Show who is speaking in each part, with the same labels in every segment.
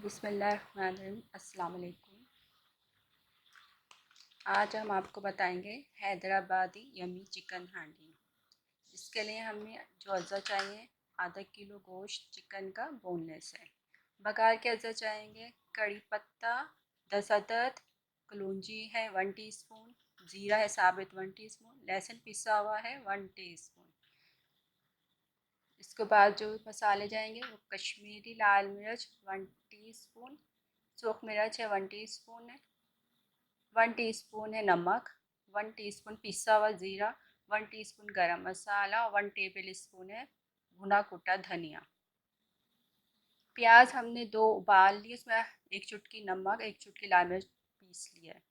Speaker 1: बिस्मिल्लाहिर्रहमानिर्रहीम। अस्सलाम वालेकुम। आज हम आपको बताएंगे हैदराबादी यमी चिकन हांडी। इसके लिए हमें जो अज़ा चाहिए, आधा किलो गोश्त चिकन का बोनलेस है। बघार के अज़ा चाहेंगे कड़ी पत्ता 10 अदद, कलौंजी है 1 टीस्पून, ज़ीरा है साबित 1 टीस्पून, लहसुन पिसा हुआ है 1 टीस्पून। इसके बाद जो मसाले जाएंगे वो कश्मीरी लाल मिर्च 1 टीस्पून, सूख मिर्च है 1 टीस्पून है, 1 टीस्पून है नमक, 1 टीस्पून पिसा हुआ ज़ीरा, 1 टीस्पून गरम मसाला, 1 टेबल स्पून है भुना कुटा धनिया। प्याज हमने 2 उबाल लिए, उसमें 1 चुटकी नमक, 1 चुटकी लाल मिर्च पीस लिया है।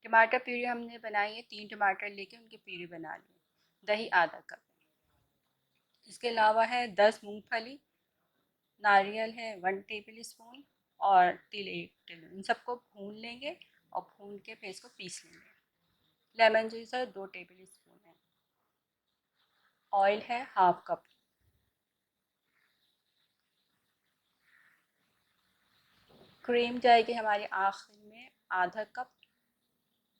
Speaker 1: टमाटर प्यूरी हमने बनाई है, 3 टमाटर लेके उनकी प्यूरी बना ली। दही आधा कप। इसके अलावा है 10 मूंगफली, नारियल है 1 टेबल स्पून और तिल 1 टेबल। इन सबको भून लेंगे और भून के फिर इसको पीस लेंगे। लेमन जूस है 2 टेबल स्पून है। ऑयल है हाफ कप। क्रीम जाएगी हमारी आखिर में आधा कप।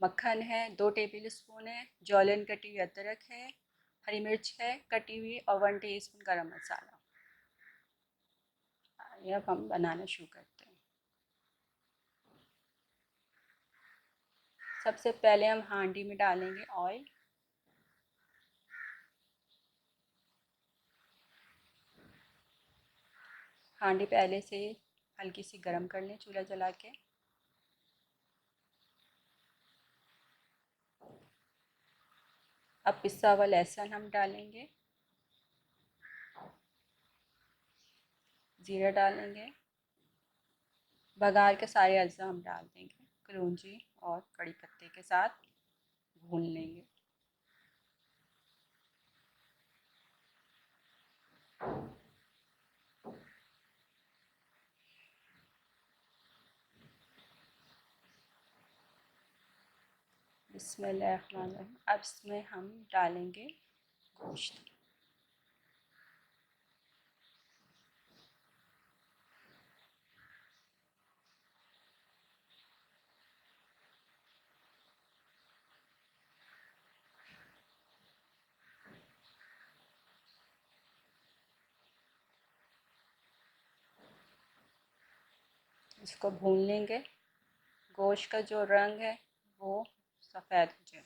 Speaker 1: मक्खन है 2 टेबल स्पून है। जौलन कटी हुई अदरक है, हरी मिर्च है कटी हुई और 1 टीस्पून गरम मसाला। ये अब हम बनाना शुरू करते हैं। सबसे पहले हम हांडी में डालेंगे ऑयल। हांडी पहले से हल्की सी गर्म कर लें चूल्हा जला के। अब पिसा हुआ लहसुन हम डालेंगे, ज़ीरा डालेंगे, बघार के सारे अज्जा हम डाल देंगे, कलौंजी और कड़ी पत्ते के साथ भून लेंगे। बिस्मिल्लाहिर्रहमानिर्रहीम। अब इसमें हम डालेंगे गोश्त। इसको भून लेंगे। गोश्त का जो रंग है वो सफ़ेद हो जाए।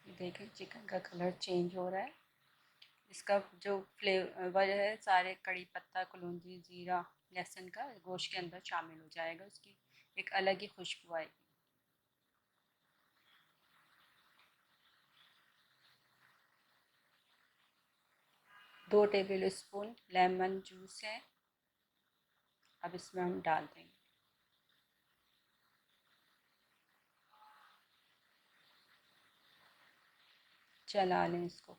Speaker 1: देखिए चिकन का कलर चेंज हो रहा है। इसका जो फ्लेवर है सारे कड़ी पत्ता, कलौंजी, ज़ीरा, लहसुन का गोश्त के अंदर शामिल हो जाएगा। उसकी एक अलग ही खुशबू आएगी। 2 टेबल स्पून लेमन जूस है, अब इसमें हम डाल देंगे। चला लें इसको।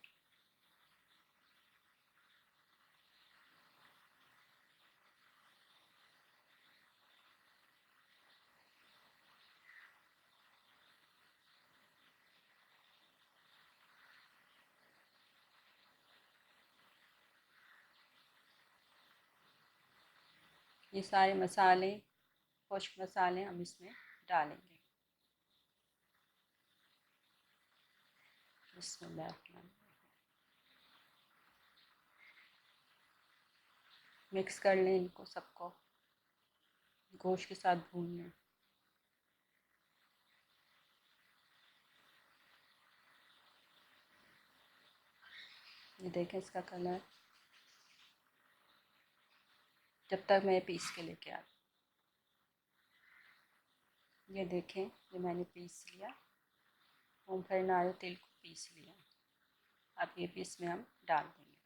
Speaker 1: ये सारे मसाले, खुश्क मसाले हम इसमें डालेंगे। बिस्मिल्लाह। मिक्स कर लें इनको सबको, गोश्त के साथ भून लें। ये देखें इसका कलर। जब तक मैं पीस के लेके आती। ये देखें, ये मैंने पीस लिया, मूँगफली नारियल तेल को पीस लिया। अब ये भी इसमें हम डाल देंगे।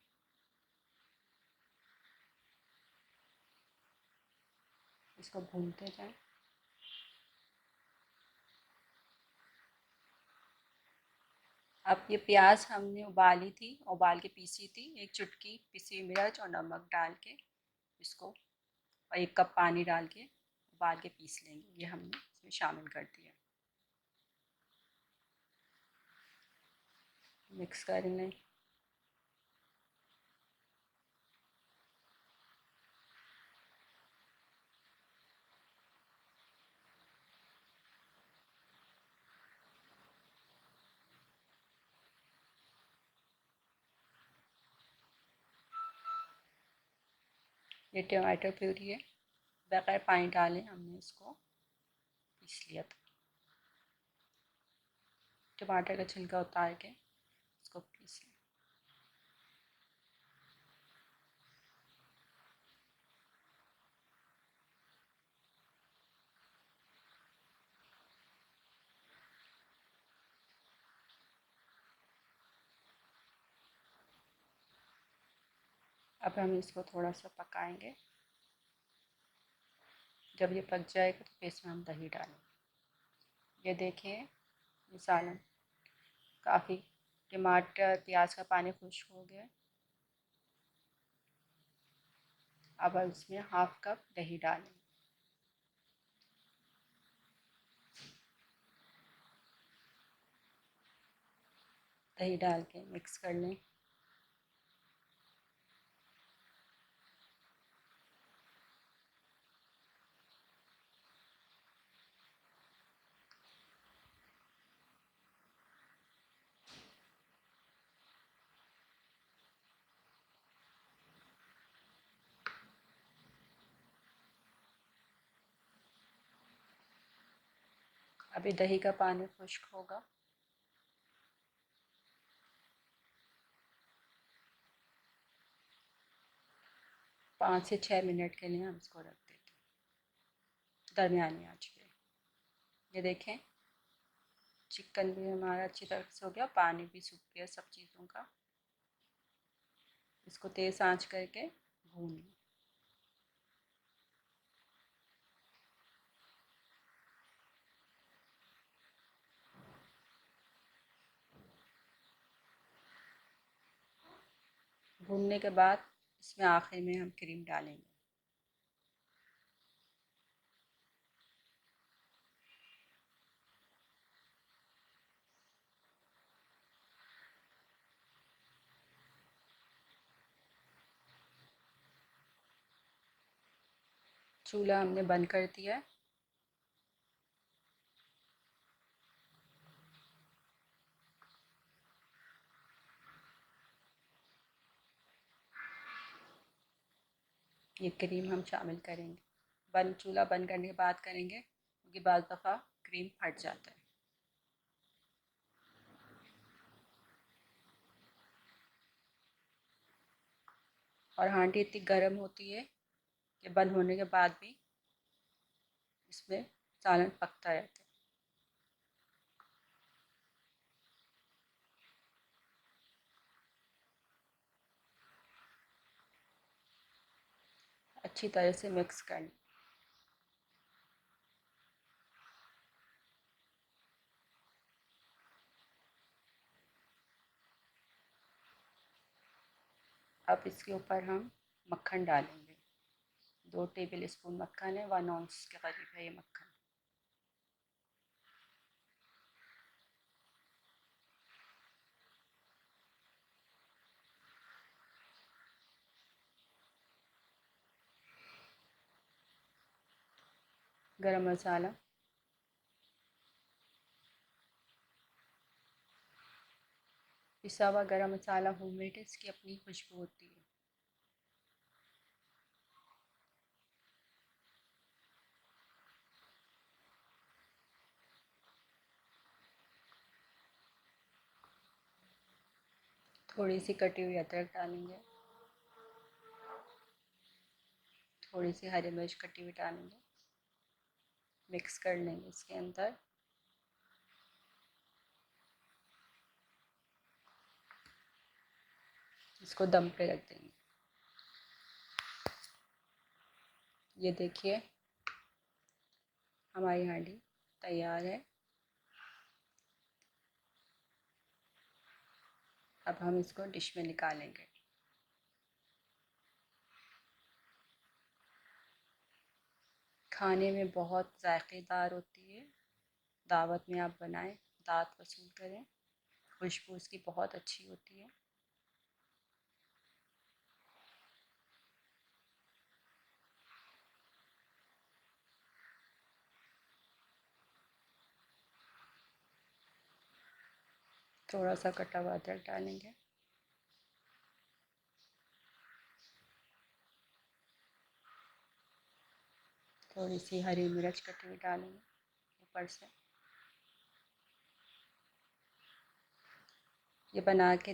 Speaker 1: इसको भूनते जाएं। अब ये प्याज हमने उबाली थी, उबाल के पीसी थी, एक चुटकी पिसी हुई मिर्च और नमक डाल के इसको, और 1 कप पानी डाल के उबाल के पीस लेंगे। ये हमने इसमें शामिल कर दिया। मिक्स कर लें। ये टमाटर प्यूरी है, बगैर पानी डाले हमने इसको पीस लिया था। टमाटर का छिलका उतार के इसको पीस लें। अब हम इसको थोड़ा सा पकाएंगे। जब ये पक जाएगा तो इसमें हम दही डालेंगे। ये देखें, ये सालन काफ़ी, टमाटर प्याज का पानी खुश्क हो गया। अब इसमें 1/2 कप दही डालेंगे। दही डाल के मिक्स कर लें। अभी दही का पानी खुश्क होगा। पाँच से 6 मिनट के लिए हम इसको रख देते हैं दरमियानी आंच पे। ये देखें, चिकन भी हमारा अच्छी तरह से हो गया, पानी भी सूख गया सब चीज़ों का। इसको तेज़ आंच करके भून लें। भूनने के बाद इसमें आखिर में हम क्रीम डालेंगे। चूल्हा हमने बंद कर दिया है। ये क्रीम हम शामिल करेंगे। चूल्हा बंद करने के बाद करेंगे, क्योंकि बाज़ दफ़ा क्रीम फट जाता है। और हांडी इतनी गर्म होती है कि बंद होने के बाद भी इसमें सालन पकता रहता है। अच्छी तरह से मिक्स कर लें। अब इसके ऊपर हम मक्खन डालेंगे। 2 टेबल स्पून मक्खन है, 1 औंस के करीब है ये मक्खन। गरम मसाला, पिसा हुआ गरम मसाला होममेड है, इसकी अपनी खुशबू होती है। थोड़ी सी कटी हुई अदरक डालेंगे। थोड़ी सी हरी मिर्च कटी हुई डालेंगे। मिक्स कर लेंगे इसके अंदर। इसको दम पे रख देंगे। ये देखिए हमारी हांडी तैयार है। अब हम इसको डिश में निकालेंगे। खाने में बहुत जायकेदार होती है। दावत में आप बनाएं, दावत वसूल करें। खुशबू इसकी बहुत अच्छी होती है। थोड़ा सा कटा हुआ अदरक डालेंगे। थोड़ी सी हरी मिर्च कटी हुई डालेंगे ऊपर से। ये बना के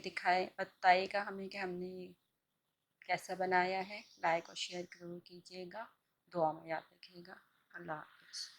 Speaker 1: बताइएगा हमें कि हमने कैसा बनाया है। लाइक और शेयर ज़रूर कीजिएगा। दुआ में याद रखिएगा। अल्लाह हाफ़िज़।